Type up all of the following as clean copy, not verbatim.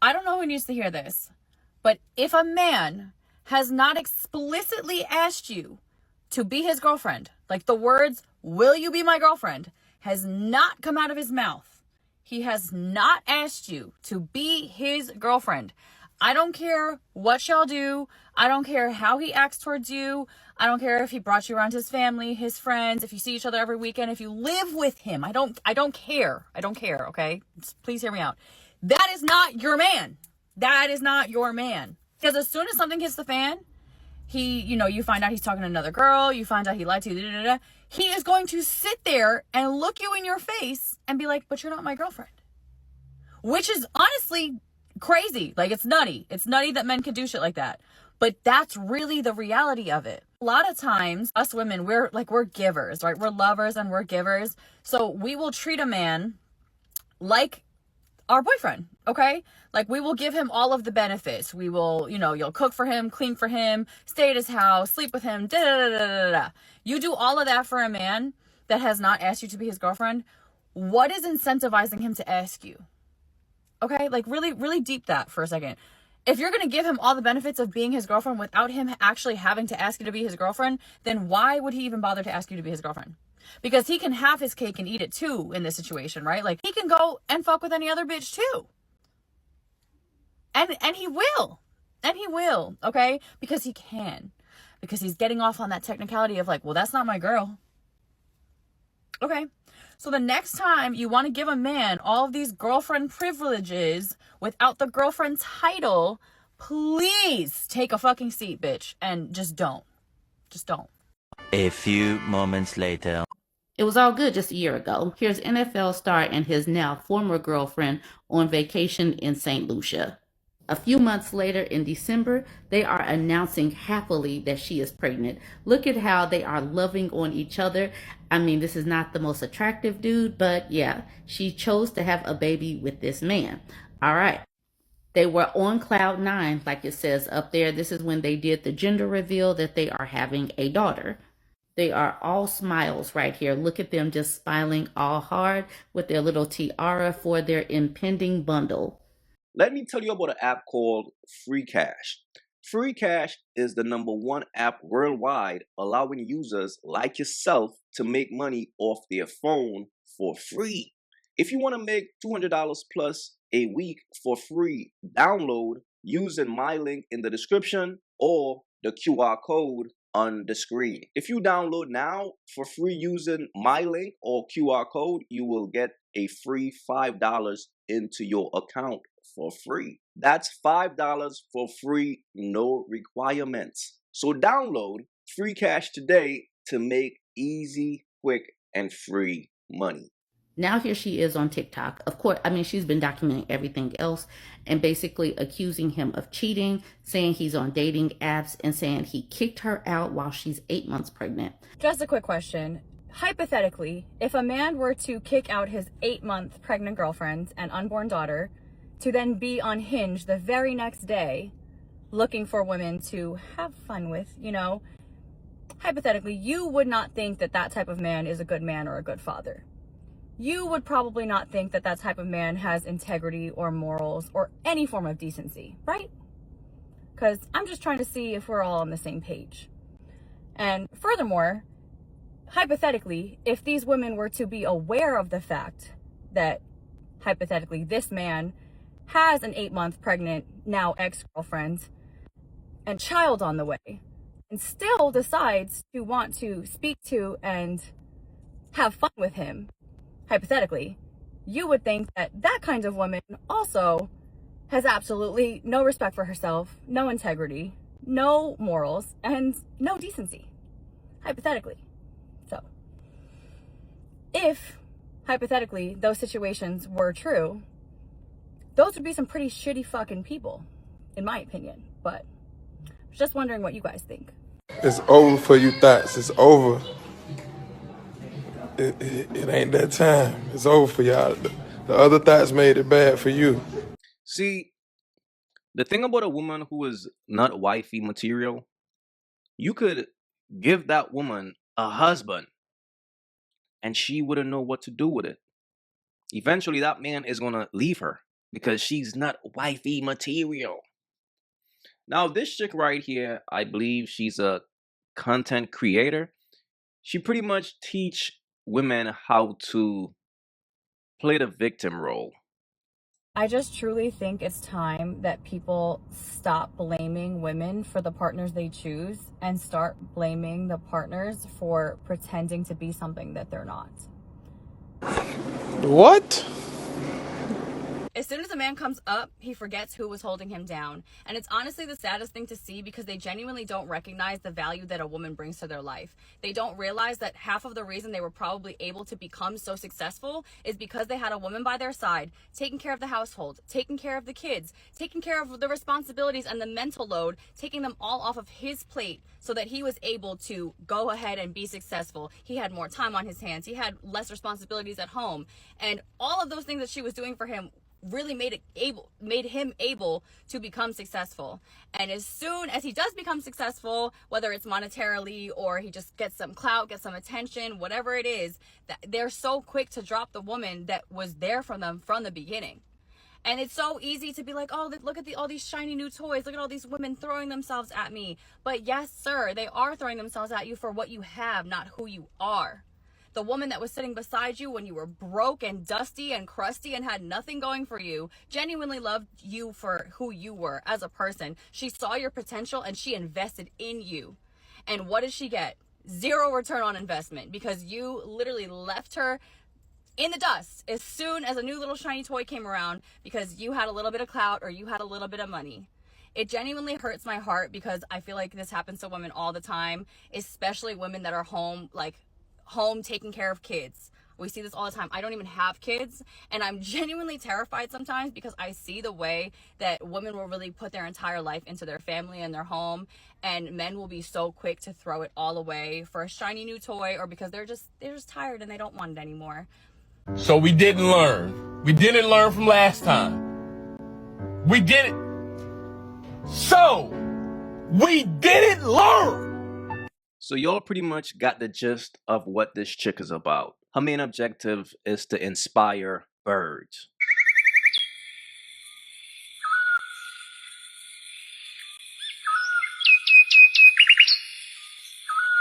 I don't know who needs to hear this, but if a man has not explicitly asked you to be his girlfriend, like the words, will you be my girlfriend, has not come out of his mouth. He has not asked you to be his girlfriend. I don't care what y'all do. I don't care how he acts towards you. I don't care if he brought you around his family, his friends, if you see each other every weekend, if you live with him. I don't care. I don't care, okay? Please hear me out. That is not your man. That is not your man. Because as soon as something hits the fan, you find out he's talking to another girl, you find out he lied to you, he is going to sit there and look you in your face and be like, but you're not my girlfriend. Which is honestly crazy. Like, it's nutty. It's nutty that men can do shit like that. But that's really the reality of it. A lot of times, us women, we're givers, right? We're lovers and we're givers. So we will treat a man like our boyfriend, okay? Like, we will give him all of the benefits. We will, you'll cook for him, clean for him, stay at his house, sleep with him, da-da-da-da-da-da. You do all of that for a man that has not asked you to be his girlfriend. What is incentivizing him to ask you? Okay? Like, really, really deep that for a second. If you're going to give him all the benefits of being his girlfriend without him actually having to ask you to be his girlfriend, then why would he even bother to ask you to be his girlfriend? Because he can have his cake and eat it too in this situation, right? Like, he can go and fuck with any other bitch too. And he will. And he will, okay? Because he can. Because he's getting off on that technicality of like, well, that's not my girl. Okay? So the next time you want to give a man all of these girlfriend privileges without the girlfriend title, please take a fucking seat, bitch. And just don't. Just don't. A few moments later. It was all good just a year ago. Here's NFL star and his now former girlfriend on vacation in St. Lucia. A few months later in December, they are announcing happily that she is pregnant. Look at how they are loving on each other. I mean, this is not the most attractive dude, but yeah, she chose to have a baby with this man. All right. They were on cloud 9, like it says up there. This is when they did the gender reveal that they are having a daughter. They are all smiles right here. Look at them just smiling all hard with their little tiara for their impending bundle. Let me tell you about an app called Free Cash. Free Cash is the #1 app worldwide, allowing users like yourself to make money off their phone for free. If you want to make $200 plus a week for free, download using my link in the description or the QR code on the screen. If you download now for free using my link or QR code, you will get a free $5 into your account for free. That's $5 for free, no requirements. So download Free Cash today to make easy, quick, and free money. Now here she is on TikTok. Of course, I mean, she's been documenting everything else and basically accusing him of cheating, saying he's on dating apps, and saying he kicked her out while she's 8 months pregnant. Just a quick question. Hypothetically, if a man were to kick out his 8-month pregnant girlfriend and unborn daughter to then be on Hinge the very next day looking for women to have fun with, hypothetically, you would not think that that type of man is a good man or a good father. You would probably not think that that type of man has integrity or morals or any form of decency, right? Because I'm just trying to see if we're all on the same page. And furthermore, hypothetically, if these women were to be aware of the fact that, hypothetically, this man has an 8-month pregnant, now ex-girlfriend, and child on the way, and still decides to want to speak to and have fun with him, hypothetically, you would think that that kind of woman also has absolutely no respect for herself, no integrity, no morals, and no decency, hypothetically. So, if, hypothetically, those situations were true, those would be some pretty shitty fucking people, in my opinion. But I was just wondering what you guys think. It's over for you thoughts. It's over. It ain't that time. It's over for y'all. The other thoughts made it bad for you. See, the thing about a woman who is not wifey material, you could give that woman a husband and she wouldn't know what to do with it. Eventually, that man is going to leave her. because she's not wifey material. Now, this chick right here, I believe she's a content creator. She pretty much teach women how to play the victim role. I just truly think it's time that people stop blaming women for the partners they choose and start blaming the partners for pretending to be something that they're not. What? As soon as a man comes up, he forgets who was holding him down. And it's honestly the saddest thing to see because they genuinely don't recognize the value that a woman brings to their life. They don't realize that half of the reason they were probably able to become so successful is because they had a woman by their side, taking care of the household, taking care of the kids, taking care of the responsibilities and the mental load, taking them all off of his plate so that he was able to go ahead and be successful. He had more time on his hands. He had less responsibilities at home. And all of those things that she was doing for him really made him able to become successful. And as soon as he does become successful, whether it's monetarily or he just gets some clout, gets some attention, whatever it is, that they're so quick to drop the woman that was there for them from the beginning. And it's so easy to be like, oh, look at all these shiny new toys. Look at all these women throwing themselves at me. But yes, sir, they are throwing themselves at you for what you have, not who you are. The woman that was sitting beside you when you were broke and dusty and crusty and had nothing going for you genuinely loved you for who you were as a person. She saw your potential and she invested in you. And what did she get? Zero return on investment because you literally left her in the dust as soon as a new little shiny toy came around because you had a little bit of clout or you had a little bit of money. It genuinely hurts my heart because I feel like this happens to women all the time, especially women that are home taking care of kids. We see this all the time. I don't even have kids, and I'm genuinely terrified sometimes because I see the way that women will really put their entire life into their family and their home, and men will be so quick to throw it all away for a shiny new toy or because they're just tired and they don't want it anymore. So we didn't learn. We didn't learn from last time. We didn't. So we didn't learn. So y'all pretty much got the gist of what this chick is about. Her main objective is to inspire birds.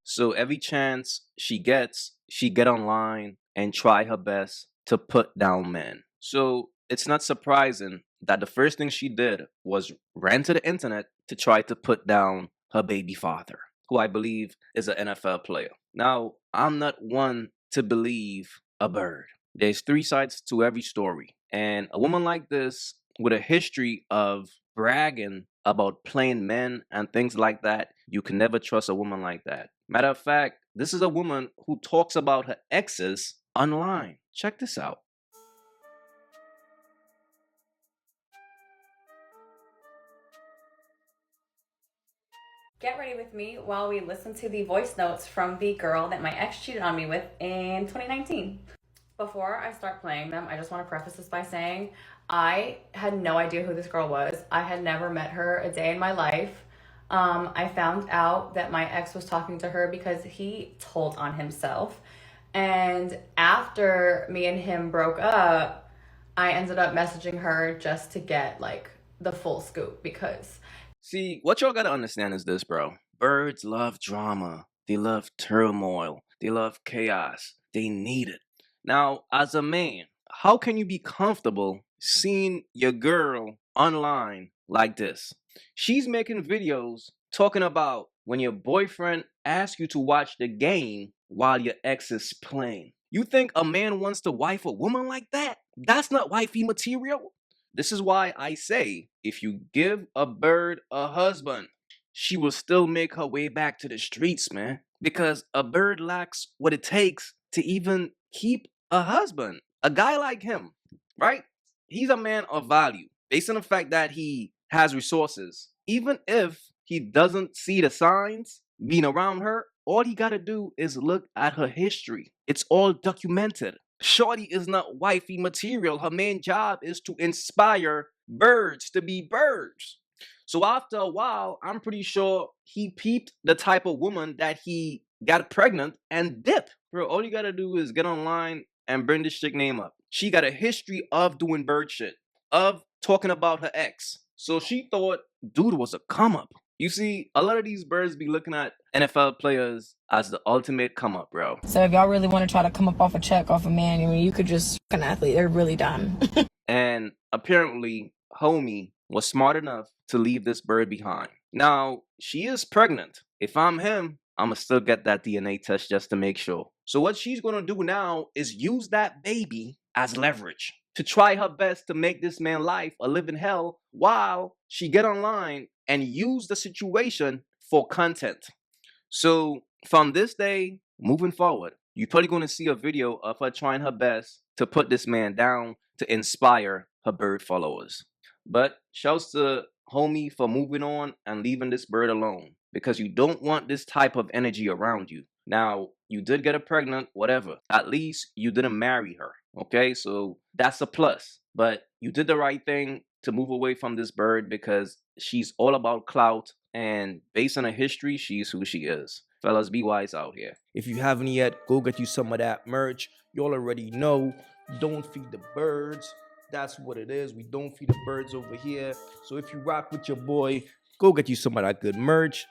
So every chance she get online and try her best to put down men. So it's not surprising that the first thing she did was ran to the internet to try to put down her baby father, who I believe is an NFL player. Now, I'm not one to believe a bird. There's three sides to every story. And a woman like this, with a history of bragging about playing men and things like that, you can never trust a woman like that. Matter of fact, this is a woman who talks about her exes online. Check this out. Get ready with me while we listen to the voice notes from the girl that my ex cheated on me with in 2019. Before I start playing them, I just want to preface this by saying I had no idea who this girl was. I had never met her a day in my life. I found out that my ex was talking to her because he told on himself. And after me and him broke up, I ended up messaging her just to get like the full scoop because... See, what y'all gotta understand is this, bro. Birds love drama. They love turmoil. They love chaos. They need it. Now, as a man, how can you be comfortable seeing your girl online like this? She's making videos talking about when your boyfriend asks you to watch the game while your ex is playing. You think a man wants to wife a woman like that? That's not wifey material. This is why I say, if you give a bird a husband, she will still make her way back to the streets, man. Because a bird lacks what it takes to even keep a husband. A guy like him, right? He's a man of value based on the fact that he has resources. Even if he doesn't see the signs being around her, all he gotta do is look at her history. It's all documented. Shorty is not wifey material. Her main job is to inspire birds to be birds. So after a while, I'm pretty sure he peeped the type of woman that he got pregnant and dipped. Bro, all you gotta do is get online and bring this chick name up. She got a history of doing bird shit. of talking about her ex. So she thought dude was a come up. You see, a lot of these birds be looking at NFL players as the ultimate come up, bro. So if y'all really want to try to come up off a check off a man, I mean, you could just fuck an athlete. They're really dumb. And apparently, homie was smart enough to leave this bird behind. Now, she is pregnant. If I'm him, I'ma still get that DNA test just to make sure. So what she's gonna do now is use that baby as leverage to try her best to make this man's life a living hell while she get online and use the situation for content. So from this day moving forward, you're probably going to see a video of her trying her best to put this man down to inspire her bird followers. But shouts to homie for moving on and leaving this bird alone, because you don't want this type of energy around you. Now, you did get her pregnant, whatever. At least you didn't marry her. Okay, so that's a plus. But you did the right thing to move away from this bird, because she's all about clout, and based on her history, she's who she is. Fellas, be wise out here. If you haven't yet, go get you some of that merch. Y'all already know, don't feed the birds. That's what it is. We don't feed the birds over here. So if you rock with your boy, go get you some of that good merch.